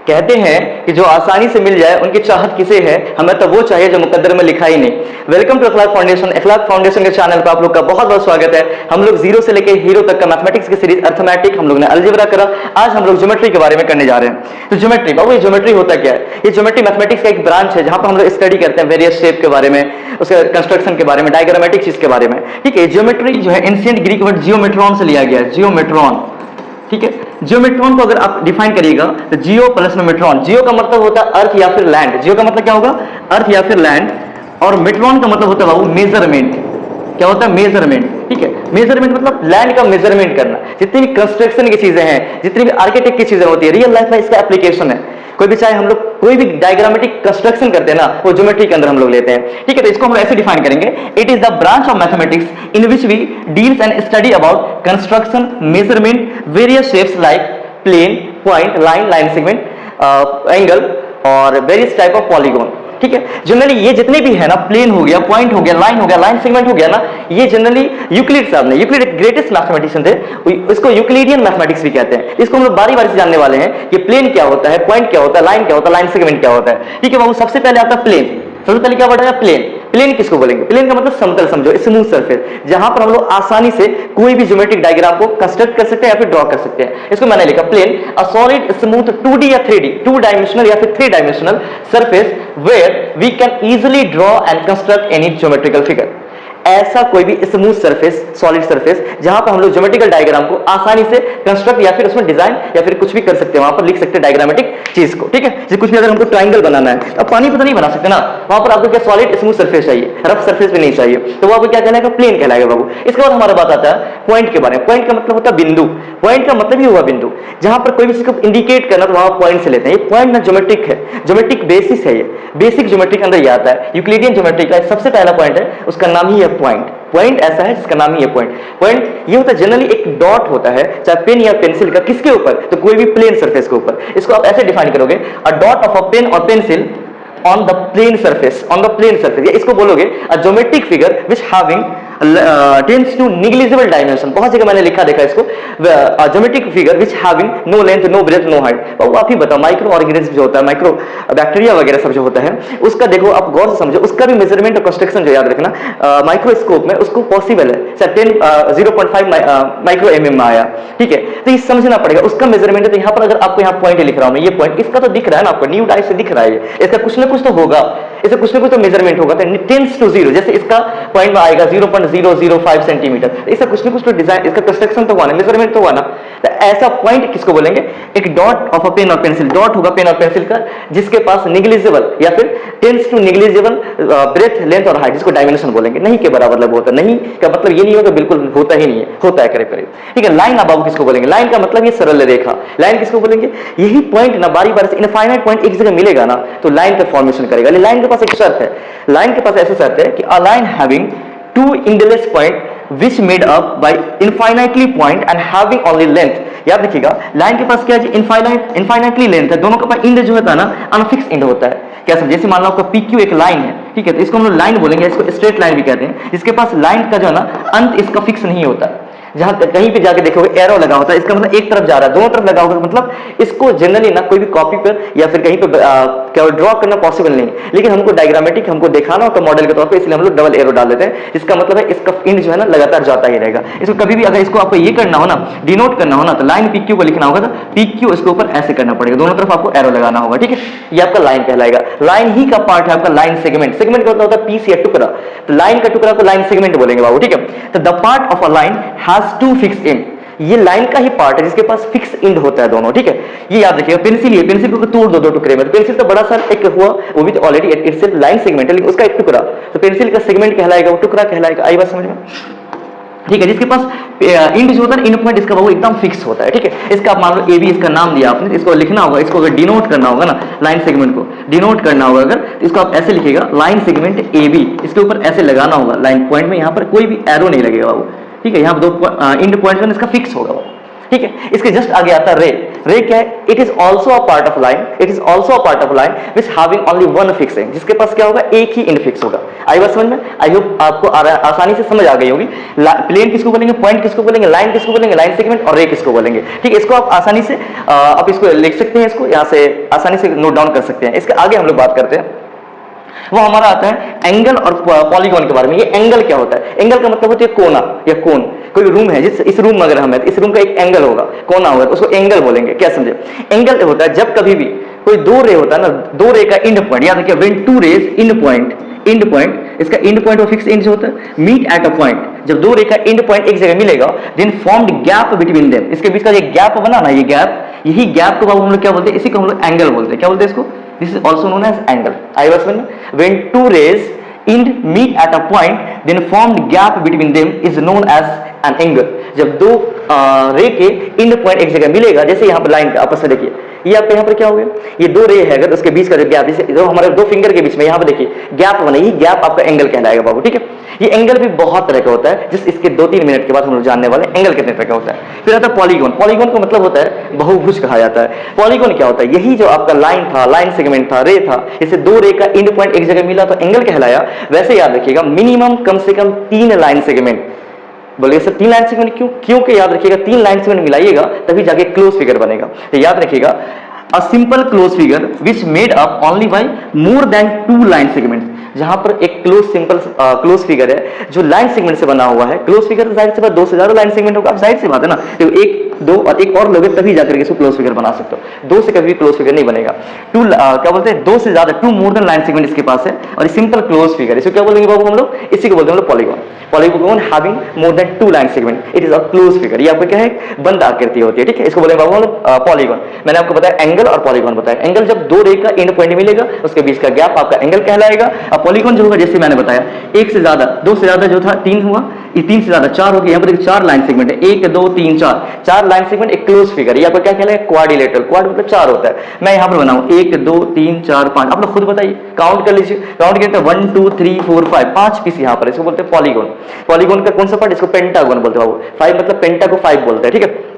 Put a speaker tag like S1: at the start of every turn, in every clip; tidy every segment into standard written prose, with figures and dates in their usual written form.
S1: कहते हैं कि जो आसानी से मिल जाए उनकी चाहत किसे है, हमें तो वो चाहिए जो मुकद्दर में लिखा ही नहीं। Welcome to Akhlaq foundation. Akhlaq foundation के चैनल पर आप लोग का बहुत बहुत स्वागत है। हम लोग जीरो से लेकर हीरो तक का मैथमेटिक्स की सीरीज अर्थमेटिक, हम लोग ने अलजेब्रा करा, आज हम लोग ज्योमेट्री के बारे में करने जा रहे हैं। तो ज्योमेट्री बाबू, ये ज्योमेट्री होता क्या है? ये ज्योमेट्री मैथमेटिक्स का एक ब्रांच है जहां पर हम लोग स्टडी करते हैं वेरियस शेप के बारे में, उसके कंस्ट्रक्शन के बारे में, डायग्रामेटिक चीज के बारे में। ठीक है, ज्योमेट्री जो है एंशिएंट ग्रीक वर्ड जियोमेट्रॉन से लिया गया है, जियोमेट्रॉन। ठीक है, जियोमेट्रॉन को अगर आप डिफाइन करिएगा तो जियो प्लस में मेट्रॉन। जियो का मतलब होता है अर्थ या फिर लैंड, जियो का मतलब क्या होगा? अर्थ या फिर लैंड, और मेट्रॉन का मतलब होता है बाबू मेजरमेंट। क्या होता है? मेजरमेंट। ठीक है, मेजरमेंट मतलब लैंड का मेजरमेंट करना। जितनी भी कंस्ट्रक्शन की चीजें हैं, जितनी भी आर्किटेक्ट की चीजें होती है, रियल लाइफ में इसका एप्लीकेशन है। कोई भी चाहे हम लोग कोई भी डायग्रामेटिक कंस्ट्रक्शन करते हैं ना, वो ज्योमेट्री के अंदर हम लोग लेते हैं। ठीक है, तो इसको हम ऐसे डिफाइन करेंगे, it is the branch of mathematics in which we deals and study about construction, measurement, various shapes like plane, point, line, line segment, angle और वेरियस टाइप ऑफ पॉलीगॉन। ठीक है, जनरली ये जितने भी है ना, प्लेन हो गया, पॉइंट हो गया, लाइन हो गया, लाइन सेगमेंट हो गया ना, ये जनरली यूक्लिड साहब ने, यूक्लिड ग्रेटेस्ट मैथमेटिशियन थे, इसको यूक्लिडियन मैथमेटिक्स भी कहते हैं। इसको हम लोग बारी बारी से जानने वाले हैं कि प्लेन क्या होता है, पॉइंट क्या होता है, लाइन क्या होता है, लाइन सेगमेंट क्या होता है। ठीक है बाबू, सबसे पहले आता है प्लेन। सबसे पहले क्या बढ़ा है? प्लेन। प्लेन किसको बोलेंगे? प्लेन का मतलब समतल, समझो, स्मूथ सरफेस, जहां पर हम लोग आसानी से कोई भी ज्योमेट्रिक डायग्राम को कंस्ट्रक्ट कर सकते हैं या फिर ड्रॉ कर सकते हैं। इसको मैंने लिखा plane, a solid smooth 2D या 3D, टू डायमेंशनल या फिर 3 dimensional surface where we can easily draw and construct any geometrical figure. ऐसा कोई भी स्मूथ सरफेस, सॉलिड सरफेस, जहां पर हम लोग ज्योमेट्रिकल डायग्राम को आसानी से कंस्ट्रक्ट या फिर उसमें डिजाइन या फिर कुछ भी कर सकते हैं, वहां पर लिख सकते हैं डायग्रामेटिक चीज को। ठीक है, जैसे कुछ भी अगर हमको ट्रायंगल बनाना है, अब पानी पर तो नहीं बना सकते ना, वहां पर आपको क्या सॉलिड स्मूथ सरफेस चाहिए, रफ सरफेस भी नहीं चाहिए, तो वो आपको क्या कहलाएगा? प्लेन कहलाएगा बाबू। इसके बाद हमारा बात आता है पॉइंट के बारे में। पॉइंट का मतलब होता है बिंदु। पॉइंट का मतलब ही हुआ बिंदु, जहां पर कोई भी चीज को इंडिकेट करना तो वहां पॉइंट से लेते हैं। ये पॉइंट ना ज्योमेट्रिक है, ज्योमेट्रिक बेसिस है, ये बेसिक ज्योमेट्री के अंदर ये आता है। यूक्लिडियन ज्योमेट्री का सबसे पहला पॉइंट है, उसका नाम ही है पॉइंट। पॉइंट ऐसा है जिसका नाम ही है पॉइंट। पॉइंट ये होता है जनरली एक डॉट होता है, चाहे पेन या पेंसिल का, किसके ऊपर? तो कोई भी प्लेन सरफेस के ऊपर। इसको आप ऐसे डिफाइन करोगे, a dot of a pen और pencil on the plane surface, on the plane surface. या इसको बोलोगे a geometric figure which having tends to negligible dimension. बहुत जगह मैंने लिखा देखा इसको, geometric figure which having no length, no breadth, no height. तो आप ही बताओ, माइक्रो ऑर्गेनिज्म जो होता है, माइक्रो बैक्टीरिया वगैरह सब जो होता है, उसका देखो आप गौर से समझो, उसका भी मेजरमेंट और कंस्ट्रक्शन जो याद रखना, माइक्रोस्कोप में उसको पॉसिबल है। 0.5 माइक्रो mm में आया। ठीक है, तो ये समझना पड़ेगा उसका मेजरमेंट है। तो यहाँ पर अगर आपको यहाँ पॉइंट लिख रहा हूं मैं, ये पॉइंट इसका तो दिख रहा है ना आपको, न्यू डाई से दिख रहा है, इसका कुछ ना कुछ तो होगा, इसका कुछ ना कुछ तो मेजरमेंट होगा। तो टेंड्स टू 0, जैसे इसका पॉइंट में आएगा 0.005 सेंटीमीटर, इसका कुछ ना कुछ तो डिजाइन, इसका कंस्ट्रक्शन तो हुआ ना, मेजरमेंट तो हुआ ना। तो ऐसा पॉइंट किसको बोलेंगे? एक डॉट ऑफ अ पेन और पेंसिल। डॉट होगा पेन और पेंसिल का जिसके पास निग्लिजिबल या फिर tends to negligible breadth, length और हाइट, जिसको डायमेंशन बोलेंगे। नहीं के बराबर मतलब होता नहीं का मतलब ये नहीं होगा बिल्कुल होता ही नहीं है, होता है करीब करीब। ठीक है, लाइन अब किसको बोलेंगे? लाइन का मतलब ये सरल रेखा। लाइन किसको बोलेंगे? यही पॉइंट ना बारी बारी से इनफाइनाइट पॉइंट एक जगह मिलेगा ना, तो लाइन का फॉर्मेशन करेगा। लाइन के पास एक शर्त है, लाइन के पास ऐसी शर्त है कि a line having two endless point which made up by infinitely point and having only length। याद रखिएगा, लाइन के पास क्या है? इनफाइनाइटली लेंथ है, दोनों का पास इंड जो होता है ना, अनफिक्स इंड होता है। क्या समझे? जैसे मान लो आपका PQ एक लाइन है, ठीक है, तो इसको हम लोग लाइन बोलेंगे, इसको स्ट्रेट लाइन भी कहते हैं, जिसके पास लाइन का जो है ना अंत इसका फिक्स नहीं होता। जहां कहीं पे जाके देखोगे एरो लगा होता है, इसका मतलब एक तरफ जा रहा है, दोनों तरफ लगा होगा, मतलब इसको जनरली ना कोई भी कॉपी पर या फिर कहीं पे क्या ड्रॉ करना पॉसिबल नहीं, लेकिन हमको डायग्रामेटिक हमको दिखाना हो तो मॉडल के तौर पे, इसलिए हम लोग डबल एरो डाल देते हैं। इसका मतलब है इसका इंड जो है ना लगातार जाता ही रहेगा। इसको कभी भी अगर इसको आपको ये करना हो ना, डिनोट करना हो ना, तो लाइन PQ को लिखना होगा, तो PQ इसके ऊपर ऐसे करना पड़ेगा, दोनों तरफ आपको एरो लगाना होगा। ठीक है, ये आपका लाइन कहलाएगा। लाइन ही का पार्ट है आपका लाइन सेगमेंट। सेगमेंट का मतलब होता है पीस या टुकड़ा, तो लाइन का टुकड़ा को लाइन सेगमेंट बोलेंगे बाबू। ठीक है, तो the part of a line has two fix end. ये लाइन का ही पार्ट है जिसके पास फिक्स इंड होता है दोनों। ठीक है, ये याद रखिएगा। पेंसिल, ये पेंसिल को तोड़ दो टुकड़े में, तो पेंसिल तो बड़ा सा एक हुआ, वो भी तो ऑलरेडी इटसेल्फ लाइन सेगमेंट है, लेकिन उसका एक टुकड़ा, तो पेंसिल का सेगमेंट कहलाएगा, वो टुकड़ा कहलाएगा। आई बात समझ में? ठीक है, जिसके पास इंड जो होता है, इंड पॉइंट इसका वो एकदम फिक्स होता है। ठीक है, इसका आप मान लो AB इसका नाम दिया आपने, इसको लिखना होगा, इसको अगर डिनोट करना होगा ना, लाइन सेगमेंट को डिनोट करना होगा अगर, तो इसको आप ऐसे लिखिएगा, लाइन सेगमेंट AB, इसके ऊपर ऐसे लगाना होगा लाइन पॉइंट में, यहाँ पर कोई भी एरो नहीं लगेगा बाबू। ठीक है, यहाँ पर दो इंड पॉइंट इसका फिक्स होगा। ठीक है। इसके जस्ट आगे आता है रे। रे क्या है? It is also a part of line, it is also a part of line which having only one fix and, जिसके पास क्या होगा? एक ही एंड फिक्स होगा। आई बात समझ में? आई होप आपको आसानी से समझ आ गई होगी। प्लेन किसको बोलेंगे, पॉइंट किसको बोलेंगे, लाइन किसको बोलेंगे, लाइन सेगमेंट, और रे किसको बोलेंगे। ठीक है, इसको आप आसानी से आप इसको लिख सकते हैं, इसको यहां से आसानी से नोट डाउन कर सकते हैं। इसके आगे हम लोग बात करते हैं, वो हमारा आता है एंगल और पॉलीगॉन के बारे में। ये एंगल क्या होता है? एंगल का मतलब होता है कोना या कोन। कोई रूम है, जिस इस रूम में अगर हम है, इस रूम का एक एंगल होगा, कोना होगा, उसको एंगल बोलेंगे। क्या समझे? एंगल होता है जब कभी भी कोई दो रे होता है ना, दो रे का एंड पॉइंट, याद रखिए when two rays end point, इसका एंड पॉइंट और फिक्स एंड होता है, मीट एट अ पॉइंट, जब दो रे का एंड पॉइंट एक जगह मिलेगा, then formed gap between them, इसके बीच का ये गैप बना ना, ये गैप, यही गैप को हम लोग क्या बोलते हैं? इसी को हम लोग एंगल बोलते हैं। क्या बोलते हैं इसको? This is also known as angle. I was when two rays end meet at a point then formed gap between them is known as an angle। जब दो रे के एंड पॉइंट एक जगह मिलेगा, जैसे यहाँ पर लाइन आपस में देखिए, ये आपके यहाँ पर क्या हो गया? ये दो रे है, अगर उसके बीच का जो गैप, जैसे जो हमारे दो फिंगर के बीच में यहाँ पर देखिए गैप बना, ये गैप आपका एंगल कहलाएगा बाबू। ठीक है, ये एंगल भी बहुत तरह का होता है, जिस इसके 2-3 मिनट के बाद हम लोग जानने वाले एंगल कितने तरह का होता है। फिर आता है पॉलीगॉन। पॉलीगॉन का मतलब होता है बहुभुज कहा जाता है। पॉलीगॉन क्या होता है? यही जो आपका लाइन था, लाइन सेगमेंट था, रे था, इसे दो रे का एंड पॉइंट एक जगह मिला तो एंगल कहलाया। वैसे याद रखिएगा मिनिमम कम से कम 3 लाइन सेगमेंट, बोलिए सर 3 लाइन सेगमेंट क्यों? क्योंकि याद रखिएगा 3 लाइन सेगमेंट मिलाइएगा तभी जाके क्लोज फिगर बनेगा। तो याद रखिएगा a simple close figure which made up only by more than 2 line segments. जहां पर एक सिंपल क्लोज फिगर है जो लाइन सेगमेंट से बना हुआ है, क्लोज फिगर जाहिर सी बात 2 से ज्यादा लाइन सेगमेंट होगा, आप जाहिर सी बात है ना, तो 1, 2 और एक और लोगे तभी जाकर के इसको क्लोज फिगर बना सकते हो। 2 से कभी क्लोज फिगर नहीं बनेगा। क्या बोलते हैं? 2 से ज्यादा, 2 मोर देन लाइन सेगमेंट इसके पास है, और सिंपल क्लोज फिगर, इसको क्या बोलेंगे बाबू हम लोग? इसी को बोलते हैं हम लोग polygon. Polygon having more than 2 line segment, it is a close figure. ये आपको क्या है? बंद आकृति होती है। ठीक है, इसको बोलेंगे बाबू हम लोग पॉलीगॉन। मैंने आपको बताया एंगल और पॉलीगॉन बताया। एंगल जब दो रे का एंड पॉइंट मिलेगा, उसके बीच का गैप आपका एंगल कहलाएगा। और पॉलीगॉन जो होगा, जैसे मैंने बताया, 1 से ज्यादा, 2 से ज्यादा जो था 3 हुआ, ये 3 से ज्यादा 4 हो गया। यहाँ पर 4 लाइन सेगमेंट है, 1, 2, 3, 4 लाइन सेगमेंट, एक क्लोज फिगर। ये आपका क्या कहलाएगा? क्वाड्रिलेटरल। क्वाड मतलब 4 होता है। मैं यहाँ पर बनाऊं 1, 2, 3, 4, 5, आप लोग खुद बताइए, काउंट कर लीजिए। काउंट करते हैं 1, 2, 3, 4, 5 पीस यहाँ पर, इसको बोलते हैं पॉलीगॉन। पॉलीगॉन का कौन सा पार्ट? इसको पेंटागन बोलते हैं बाबू। 5 मतलब पेंटा को 5 बोलते हैं। ठीक है,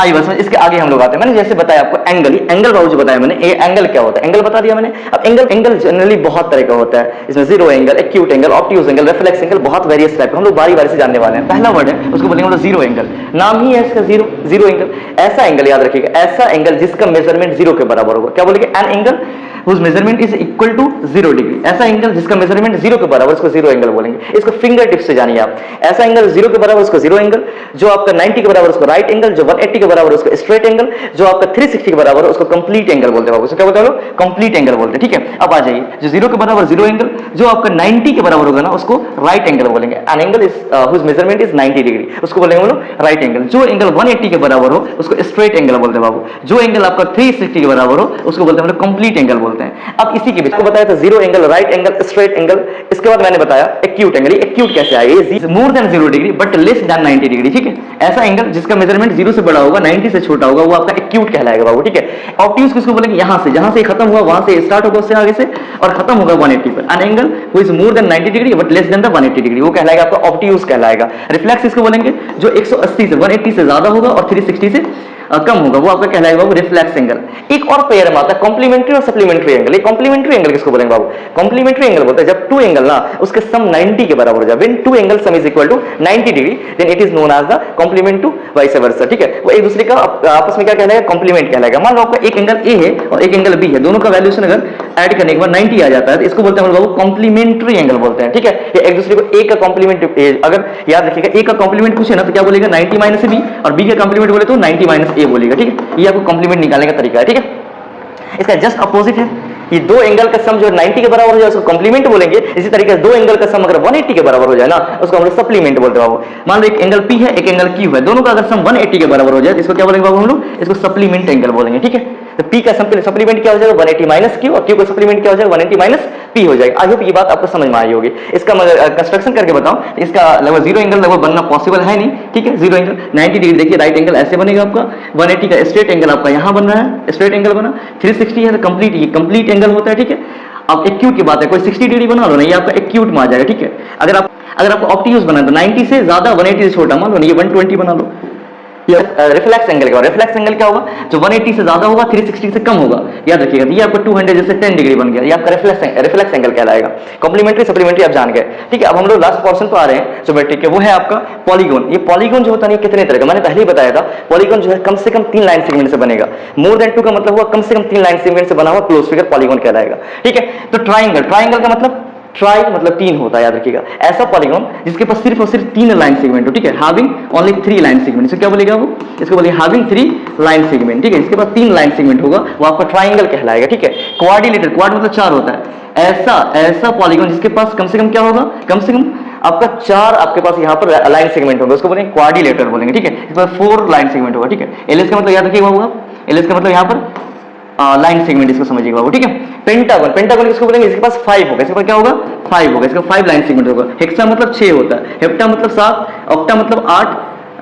S1: आई बस इसके आगे हम लोग आते हैं। मैंने जैसे बताया आपको एंगल, एंगल बाबू जो बताया मैंने, ये एंगल क्या होता है? एंगल बता दिया मैंने। अब एंगल जनरली बहुत तरह का होता है। इसमें zero angle, acute angle, obtuse angle, reflex angle, बहुत वेरियस टाइप का हम लोग बारी बारी से जानने वाले हैं। पहला वर्ड है उसको बोलेंगे हम लोग जीरो एंगल। नाम ही है इसका जीरो एंगल। ऐसा एंगल याद रखिएगा, ऐसा एंगल जिसका मेजरमेंट 0 के बराबर होगा। क्या बोलेंगे? An angle whose measurement is equal to 0 degree. ऐसा एंगल जिसका मेजरमेंट 0 के बराबर, उसको जीरो एंगल बोलेंगे। इसको फिंगर टिप से जानिए आप। ऐसा एंगल 0 के बराबर उसको जीरो एंगल, जो आपका 90 के बराबर उसको राइट एंगल, जो 180 के बराबर उसको स्ट्रेट एंगल, जो आपका 360 के बराबर उसको कंप्लीट एंगल बोलते हैं। उसको क्या बोलते हैं लोग? कंप्लीट एंगल बोलते हैं। ठीक है, अब आ जाइए, जो 0 के बराबर जीरो एंगल, जो आपका 90 के बराबर होगा ना, उसको राइट एंगल बोलेंगे। An angle is whose measurement is 90 degree, उसको बोलेंगे हम लोग राइट एंगल। जो एंगल 180 के बराबर हो उसको स्ट्रेट एंगल बोलते हैं बाबू। जो एंगल आपका 360 के बराबर हो उसको बोलते हैं हम लोग कंप्लीट एंगल बोलते हैं। अब इसी के बीच को बताया था zero angle, right angle, straight angle. इसके बाद मैंने बताया एक्यूट एंगल। एक्यूट कैसे आएगा? ये more than 0 degree but less than 90 degree. ठीक है, ऐसा एंगल जिसका मेजरमेंट 0 से बड़ा होगा, 90 से छोटा होगा, वो आपका एक्यूट कहलाएगा बाबू। ठीक है, ऑब्ट्यूज किसको बोलेंगे? यहां से, जहां से खत्म हुआ वहां से स्टार्ट होगा, उससे आगे से, और खत्म होगा 180 पर। An angle which is more than 90 degree but less than the 180 degree, वो कहलाएगा आपका ऑब्ट्यूज कहलाएगा। रिफ्लेक्स इसको बोलेंगे जो 180 से 180 से ज्यादा होगा और 360 से कम होगा, वो आपका कहलाएगा बाबू रिफ्लेक्स एंगल। एक और पेयर में आता है कॉम्प्लीमेंट्री और सप्लीमेंट्री एंगल। ये कॉम्प्लीमेंट्री एंगल किसको बोलेंगे बाबू? कॉम्प्लीमेंट्री एंगल बोलते हैं जब 2 एंगल ना उसके सम 90 के बराबर हो जाए। When 2 angle sum is equal to 90 degree then it is known as the complement to vice versa. ठीक है, वो एक दूसरे का आपस में क्या कहलाएगा? कॉम्प्लीमेंट कहलाएगा। मान लो आपका एक एंगल ए है और एक एंगल बी है, दोनों का वैल्यूएशन अगर ऐड करने के बाद 90 आ जाता है तो इसको बोलते हैं बाबू कॉम्प्लीमेंट्री एंगल बोलते हैं। ठीक है, ये एक दूसरे को ए का कॉम्प्लीमेंट, अगर याद रखिएगा ए का कॉम्प्लीमेंट पूछे ना तो क्या बोलेगा? 90 माइनस बी, और बी का कॉम्प्लीमेंट बोले तो 90 माइनस ए बोलेगा। ठीक है, ये आपको कॉम्प्लीमेंट निकालने का तरीका है। ठीक है, इसका जस्ट अपोजिट है। ये दो एंगल का सम जो 90 के बराबर हो जाए उसको कॉम्प्लीमेंट बोलेंगे। इसी तरीके से दो एंगल का सम अगर 180 के बराबर हो जाए ना उसको हम लोग सप्लीमेंट बोलते हैं बाबू। मान लो एक एंगल P है, एक एंगल Q है, दोनों का अगर सम 180 के बराबर हो जाए तो इसको क्या बोलेंगे बाबू? हम लोग इसको सप्लीमेंट एंगल बोलेंगे। ठीक है, तो P का सप्लीमेंट क्या हो जाएगा? 180 माइनस Q, और Q का सप्लीमेंट क्या हो जाएगा? 180 माइनस P हो जाएगा। आई होप ये बात आपको समझ में आई होगी। इसका कंस्ट्रक्शन करके बताऊं, इसका लगभग जीरो एंगल लगभग बनना पॉसिबल है नहीं। ठीक है, जीरो एंगल 90 डिग्री देखिए, राइट एंगल ऐसे बनेगा आपका, 180 का स्ट्रेट एंगल आपका यहाँ बन रहा है, स्ट्रेट एंगल बना, 360 है तो कंप्लीट, ये कंप्लीट एंगल होता है। ठीक है, अब एक्यूट की बात है, कोई 60 डिग्री बना लो ना, ये आपका एक्यूट में आ जाएगा। ठीक है, अगर आपको ऑब्ट्यूज बना तो 90 से ज्यादा, 180 से छोटा मान लो ना, ये 120 बना लो, ये रिफ्लेक्स एंगल क्या होगा? रिफ्लेक्स एंगल क्या होगा? जो 180 से ज्यादा होगा 360 से कम होगा, याद रखिएगा। ये आपका 200 जैसे 10 डिग्री बन गया, ये आपका रिफ्लेक्स एंगल कहलाएगा। कॉम्प्लीमेंट्री सप्लीमेंट्री आप जान गए, ठीक है। अब हम लोग लास्ट पोर्शन पर आ रहे हैं ज्योमेट्री के, वो है आपका पॉलीगॉन। ये पॉलीगॉन जो होता है कितने तरह का, मैंने पहले ही बताया था। पॉलीगॉन जो है कम से कम 3 लाइन सेगमेंट से बनेगा। मोर देन 2 का मतलब हुआ कम से कम 3 लाइन सेगमेंट से बना हुआ क्लोज फिगर पॉलीगॉन कहलाएगा, ठीक है। तो ट्राइंगल, ट्राइंगल का मतलब ट्राई मतलब 3 होता है, याद रखिएगा। ऐसा पॉलीगॉन जिसके पास सिर्फ और सिर्फ 3 लाइन सेगमेंट हो, ठीक है। हैविंग ओनली 3 लाइन सेगमेंट, इसको क्या बोलेगा वो? इसको बोलेगा हैविंग 3 लाइन सेगमेंट, ठीक है। इसके पास 3 लाइन सेगमेंट होगा, वो आपका ट्राइंगल कहलाएगा, ठीक है। क्वाड्रिलेटरल, क्वाड मतलब 4 होता है। ऐसा पॉलीगॉन जिसके पास कम से कम क्या होगा? कम से कम आपका 4 आपके पास यहाँ पर लाइन सेगमेंट होगा, उसको बोलेंगे क्वाड्रिलेटरल बोलेंगे, ठीक है। इसके पास 4 लाइन सेगमेंट होगा, ठीक है। एलएस का मतलब याद रखिएगा होगा, एलएस का मतलब यहाँ पर लाइन सेगमेंट, इसको समझिएगा वो, ठीक है। पेंटागन, पेंटागन किसको बोलेंगे? इसके पास 5 होगा, इसके पास क्या होगा? 5 होगा, इसका 5 लाइन सेगमेंट होगा। हेक्सा मतलब 6 होता है, हेप्टा मतलब 7, ऑक्टा मतलब 8,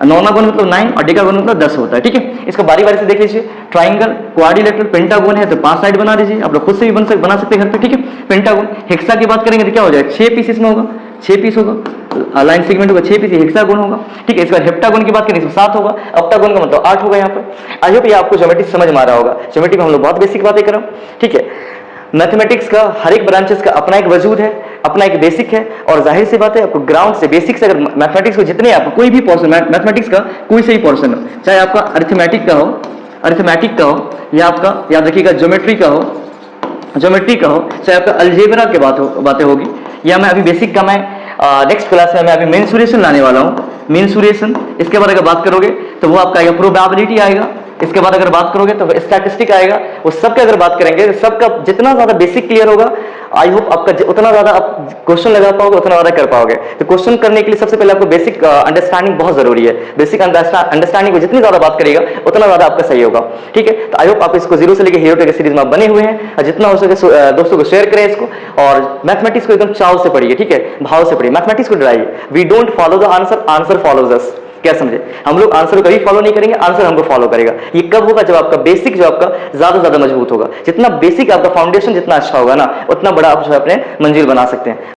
S1: नोनागोन मतलब 9 और डेकागोन मतलब 10 होता है, ठीक है। इसको बारी बारी से देख लीजिए। ट्राइंगल, क्वाड्रिलेटरल, पेंटागोन है तो 5 साइड बना दीजिए, आप लोग खुद से भी बना सकते हैं घर पे, ठीक है। पेंटागोन, हेक्सा की बात करेंगे तो क्या हो जाएगा? 6 पीसेस में होगा, 6 पीस होगा, लाइन सेगमेंट होगा 6 पीस, हेक्सागोन होगा, ठीक है। इस बार हेप्टागोन की बात करें तो 7 होगा, ऑक्टागोन का मतलब 8 होगा यहाँ पर। आई होप ये आपको ज्योमेट्री समझ में आ रहा होगा। ज्योमेट्री में हम लोग बहुत बेसिक बातें कर रहे हैं, ठीक है। मैथमेटिक्स का हर एक ब्रांचेस का अपना एक वजूद है, अपना एक बेसिक है, और जाहिर सी बात है आपको ग्राउंड से बेसिक से अगर मैथमेटिक्स को जितने आपको कोई भी पोर्शन मैथमेटिक्स का कोई से ही पोर्शन हो, चाहे आपका अरिथमेटिक का हो या आपका याद रखिएगा ज्योमेट्री का हो, चाहे आपका अलजेब्रा के बातें होगी, या मैं अभी बेसिक का मैं नेक्स्ट क्लास में मैं अभी मेंसुरेशन लाने वाला हूँ। मेंसुरेशन, इसके बाद अगर बात करोगे तो वो आपका प्रोबेबिलिटी आएगा, इसके बाद अगर बात करोगे तो स्टैटिस्टिक आएगा। वो सबका अगर बात करेंगे, सबका जितना ज्यादा बेसिक क्लियर होगा, आई होप आपका उतना ज्यादा आप क्वेश्चन लगा पाओगे, उतना ज्यादा कर पाओगे। तो क्वेश्चन करने के लिए सबसे पहले आपको बेसिक अंडरस्टैंडिंग बहुत जरूरी है। बेसिक अंडरस्टैंडिंग को जितनी ज्यादा बात करिएगा उतना ज्यादा आपका सही होगा, ठीक है। तो आई होप आप इसको 0 से लेकर हीरो तक सीरीज में आप बने हुए हैं, और जितना हो सके दोस्तों को शेयर करें इसको, और मैथमेटिक्स को एकदम चाव से पढ़िए, ठीक है, भाव से पढ़िए। मैथमेटिक्स को डराइए। We don't follow the answer, answer follows us. क्या समझे? हम लोग आंसर को कभी फॉलो नहीं करेंगे, आंसर हमको फॉलो करेगा। ये कब होगा? जब आपका बेसिक जो आपका ज्यादा मजबूत होगा। जितना बेसिक आपका फाउंडेशन जितना अच्छा होगा ना, उतना बड़ा आप जो है अपने मंजिल बना सकते हैं।